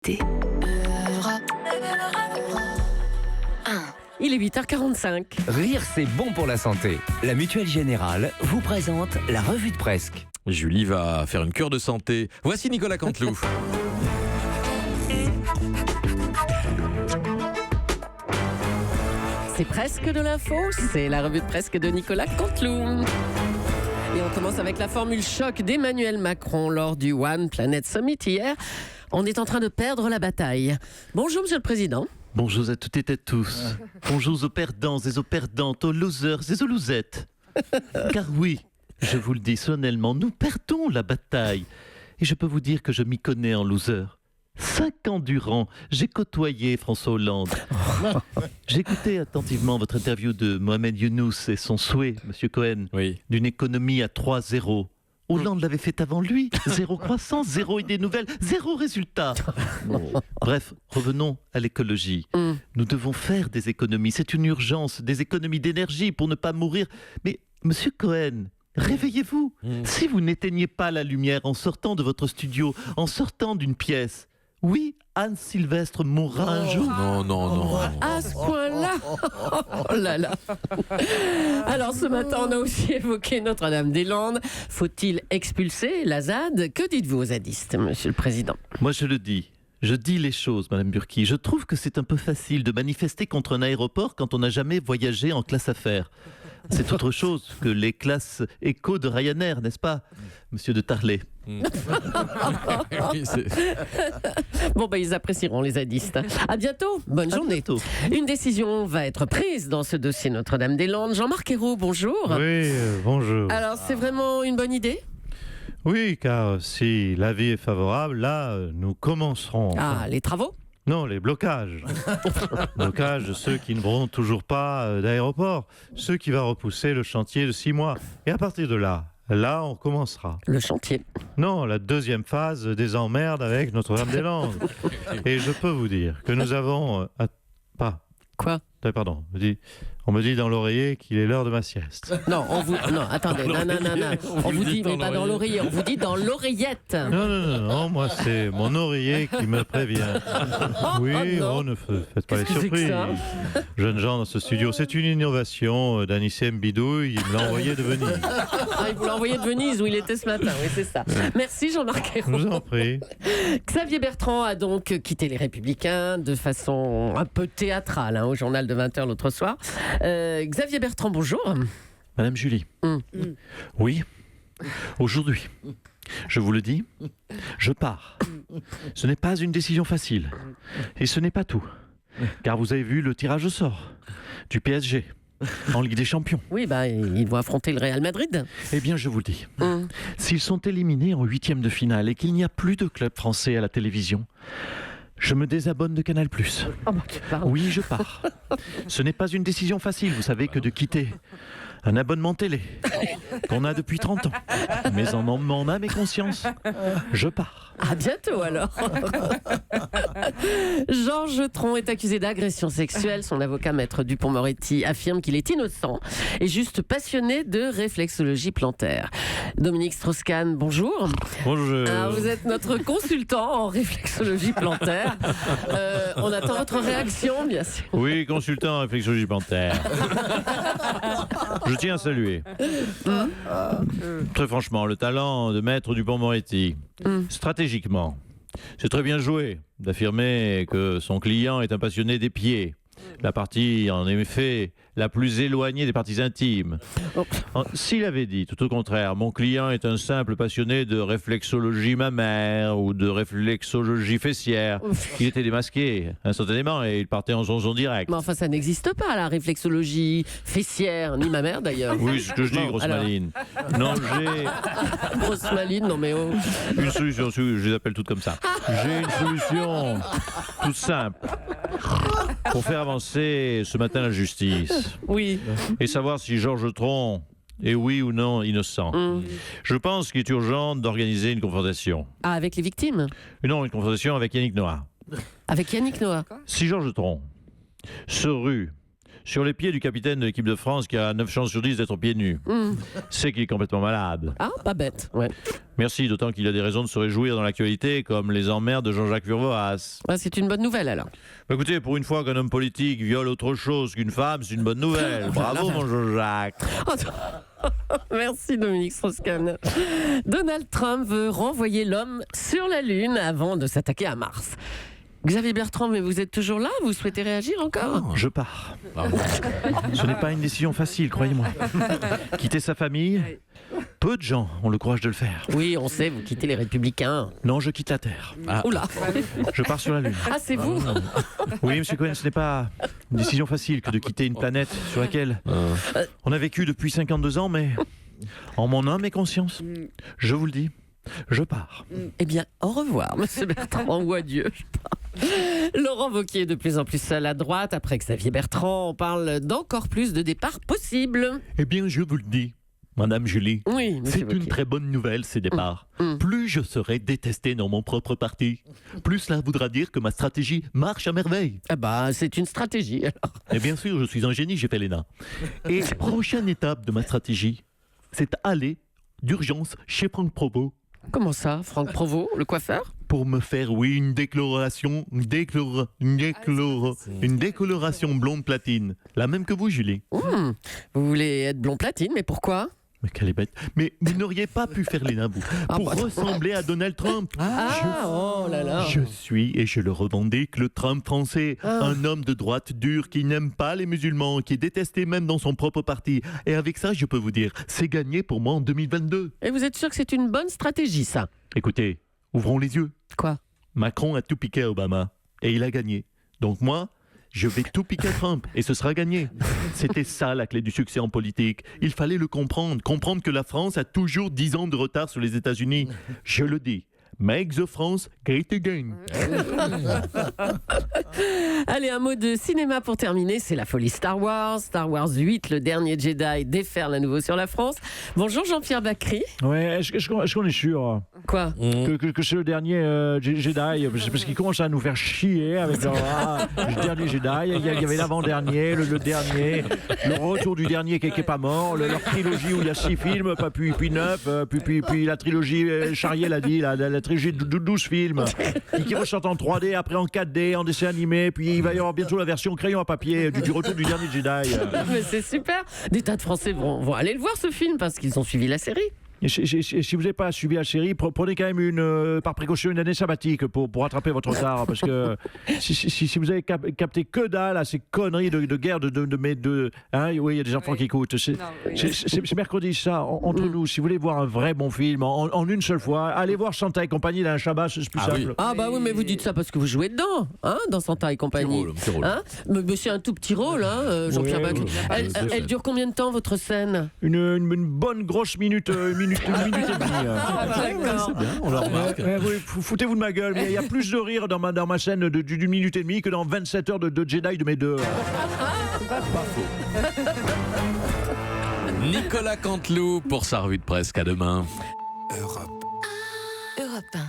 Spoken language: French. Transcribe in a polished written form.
l'été. Il est 8h45. Rire, c'est bon pour la santé. La Mutuelle Générale vous présente la revue de Presque. Julie va faire une cure de santé. Voici Nicolas Canteloup. C'est presque de l'info, c'est la revue de Presque de Nicolas Canteloup. Et on commence avec la formule choc d'Emmanuel Macron lors du One Planet Summit hier. On est en train de perdre la bataille. Bonjour Monsieur le Président. Bonjour à toutes et à tous. Bonjour aux perdants et aux perdantes, aux losers et aux losettes. Car oui, je vous le dis solennellement, nous perdons la bataille. Et je peux vous dire que je m'y connais en loser. 5 ans durant, j'ai côtoyé François Hollande. J'ai écouté attentivement votre interview de Mohamed Younous et son souhait, Monsieur Cohen, d'une économie à 3-0. Hollande l'avait fait avant lui. 0 croissance, 0 idée nouvelle, 0 résultat. Bref, revenons à l'écologie. Nous devons faire des économies. C'est une urgence, des économies d'énergie pour ne pas mourir. Mais, Monsieur Cohen, réveillez-vous. Si vous n'éteignez pas la lumière en sortant de votre studio, en sortant d'une pièce, oui, Anne-Sylvestre mourra un jour. Non. À ce point-là. Oh là là. Alors ce matin, on a aussi évoqué Notre-Dame-des-Landes. Faut-il expulser la ZAD ? Que dites-vous aux zadistes, Monsieur le Président ? Moi, je le dis. Je dis les choses, Madame Burki. Je trouve que c'est un peu facile de manifester contre un aéroport quand on n'a jamais voyagé en classe affaires. C'est autre chose que les classes éco de Ryanair, n'est-ce pas, Monsieur de Tarlet ? Bon, ils apprécieront les zadistes. À bientôt, bonne journée. Bientôt. Une décision va être prise dans ce dossier Notre-Dame-des-Landes. Jean-Marc Ayrault, bonjour. Oui, bonjour. Alors, c'est vraiment une bonne idée ? Oui, car si l'avis est favorable, là, nous commencerons. Ah, les travaux ? Non, les blocages. Blocages de ceux qui ne verront toujours pas d'aéroport, ceux qui vont repousser le chantier de 6 mois. Et à partir de là, on commencera. Le chantier. Non, la deuxième phase des emmerdes avec Notre-Dame-des-Landes. Et je peux vous dire que nous avons... Quoi ? Pardon, on me dit dans l'oreiller qu'il est l'heure de ma sieste. Non, attendez, non. On vous dit, mais pas dans l'oreiller, on vous dit dans l'oreillette. Non, moi c'est mon oreiller qui me prévient. Oui, ne faites pas les surprises. Jeunes gens dans ce studio, c'est une innovation d'Anissem Bidouille, il me l'a envoyé de Venise. Il vous l'a envoyé de Venise où il était ce matin, oui c'est ça. Merci Jean-Marc Ayrault. Je vous en prie. Xavier Bertrand a donc quitté les Républicains de façon un peu théâtrale au journal de 20h l'autre soir. Xavier Bertrand, bonjour. Madame Julie. Oui, aujourd'hui, je vous le dis, je pars. Ce n'est pas une décision facile. Et ce n'est pas tout. Car vous avez vu le tirage au sort du PSG en Ligue des Champions. Oui, ils vont affronter le Real Madrid. Eh bien, je vous le dis. S'ils sont éliminés en 8e de finale et qu'il n'y a plus de club français à la télévision, je me désabonne de Canal+. Oui, je pars. Ce n'est pas une décision facile, vous savez, que de quitter un abonnement télé qu'on a depuis 30 ans. Mais en mon âme et conscience, je pars. À bientôt alors. Georges Tron est accusé d'agression sexuelle. Son avocat maître Dupond-Moretti affirme qu'il est innocent et juste passionné de réflexologie plantaire. Dominique Strauss-Kahn, bonjour. Bonjour. Alors, vous êtes notre consultant en réflexologie plantaire. On attend votre réaction, bien sûr. Oui, consultant en réflexologie plantaire. Je tiens à saluer, très franchement, le talent de maître Dupond-Moretti. Stratégiquement, c'est très bien joué d'affirmer que son client est un passionné des pieds. La partie, en effet, la plus éloignée des parties intimes. S'il avait dit, tout au contraire, mon client est un simple passionné de réflexologie mammaire ou de réflexologie fessière, il était démasqué instantanément et il partait en zonzon direct. Mais enfin, ça n'existe pas, la réflexologie fessière, ni mammaire d'ailleurs. Oui, c'est ce que je dis, grosse maline. Non, j'ai... Grosse maline, non mais oh. Une solution, je les appelle toutes comme ça. J'ai une solution toute simple pour faire avancer ce matin la justice. Oui. Et savoir si Georges Tron est oui ou non innocent. Je pense qu'il est urgent d'organiser une confrontation. Ah, avec les victimes ? Non, une confrontation avec Yannick Noah. Avec Yannick Noah. Si Georges Tron se rue sur les pieds du capitaine de l'équipe de France qui a 9 chances sur 10 d'être pieds nus. C'est qu'il est complètement malade. Ah, pas bête. Ouais. Merci, d'autant qu'il a des raisons de se réjouir dans l'actualité, comme les emmerdes de Jean-Jacques Furvoas. Ah, c'est une bonne nouvelle alors. Écoutez, pour une fois qu'un homme politique viole autre chose qu'une femme, c'est une bonne nouvelle. Bravo, mon Jean-Jacques. Merci Dominique Strauss-Kahn. Donald Trump veut renvoyer l'homme sur la Lune avant de s'attaquer à Mars. Xavier Bertrand, mais vous êtes toujours là? Vous souhaitez réagir encore? Je pars. Ce n'est pas une décision facile, croyez-moi. Quitter sa famille, peu de gens ont le courage de le faire. Oui, on sait, vous quittez les Républicains. Non, je quitte la Terre. Oula. Je pars sur la Lune. Ah, c'est vous? Oui, monsieur Cohen, ce n'est pas une décision facile que de quitter une planète sur laquelle on a vécu depuis 52 ans, mais en mon âme et conscience, je vous le dis, je pars. Eh bien, au revoir, monsieur Bertrand, ou adieu. Je pars. Laurent Wauquiez, de plus en plus seul à droite. Après Xavier Bertrand, on parle d'encore plus de départs possibles. Eh bien, je vous le dis, Madame Julie, Oui, monsieur c'est une Wauquiez. très bonne nouvelle, ces départs. Plus je serai détesté dans mon propre parti, plus cela voudra dire que ma stratégie marche à merveille. Ah bah, c'est une stratégie, alors. Et bien sûr, je suis un génie, j'ai fait l'ENA. Et prochaine étape de ma stratégie, c'est aller d'urgence chez Franck Provost Comment ça, Franck Provost, le coiffeur? pour me faire, oui, une décoloration blonde platine. La même que vous, Julie. Vous voulez être blond platine, mais pourquoi? Mais quelle est bête. Mais vous n'auriez pas pu faire l'ENA, vous, pour bah non. ressembler à Donald Trump. Oh là là. Je suis, et je le revendique, le Trump français. Un homme de droite dur qui n'aime pas les musulmans, qui est détesté même dans son propre parti. Et avec ça, je peux vous dire, c'est gagné pour moi en 2022. Et vous êtes sûr que c'est une bonne stratégie, ça? Écoutez, ouvrons les yeux. Quoi? Macron a tout piqué à Obama. Et il a gagné. Donc moi, je vais tout piquer à Trump. Et ce sera gagné. C'était ça la clé du succès en politique. Il fallait le comprendre. Comprendre que la France a toujours 10 ans de retard sur les États-Unis. Je le dis. Make the France great again. Allez, un mot de cinéma pour terminer. C'est la folie Star Wars. Star Wars 8, le dernier Jedi, déferle à nouveau sur la France. Bonjour Jean-Pierre Bacry. Ouais, est-ce qu'on est sûr Quoi? que c'est le dernier Jedi? Parce qu'ils commencent à nous faire chier avec leur le dernier Jedi. Il y avait l'avant-dernier, le dernier, le retour du dernier qui est pas mort, leur trilogie où il y a 6 films, puis 9, puis la trilogie, Charrier l'a dit, la trilogie de 12 films, qui ressortent en 3D, après en 4D, en dessin animé, puis il va y avoir bientôt la version crayon à papier du retour du dernier Jedi. Mais c'est super. Des tas de Français vont aller le voir, ce film, parce qu'ils ont suivi la série. Et si vous n'avez pas suivi la série, prenez quand même par précaution une année sabbatique pour rattraper votre retard. Parce que si vous avez capté que dalle à ces conneries de guerre hein, oui, il y a des enfants qui écoutent. C'est mercredi, ça, entre nous. Si vous voulez voir un vrai bon film en une seule fois, allez voir Santa et compagnie d'Alain Chabat, c'est plus simple. oui. Ah bah oui, mais vous dites ça parce que vous jouez dedans, hein, dans Santa et compagnie. Petit rôle. Hein, mais c'est un tout petit rôle, hein, Jean-Pierre Ouais, Bacry. Elle dure combien de temps, votre scène? Une bonne grosse minute et demie. D'accord. On le remarque. Oui, foutez-vous de ma gueule, mais il y a plus de rire dans ma scène d'une minute et demie que dans 27 heures de Jedi de mes deux. Nicolas Canteloup pour sa revue de presse. À demain. Europe 1.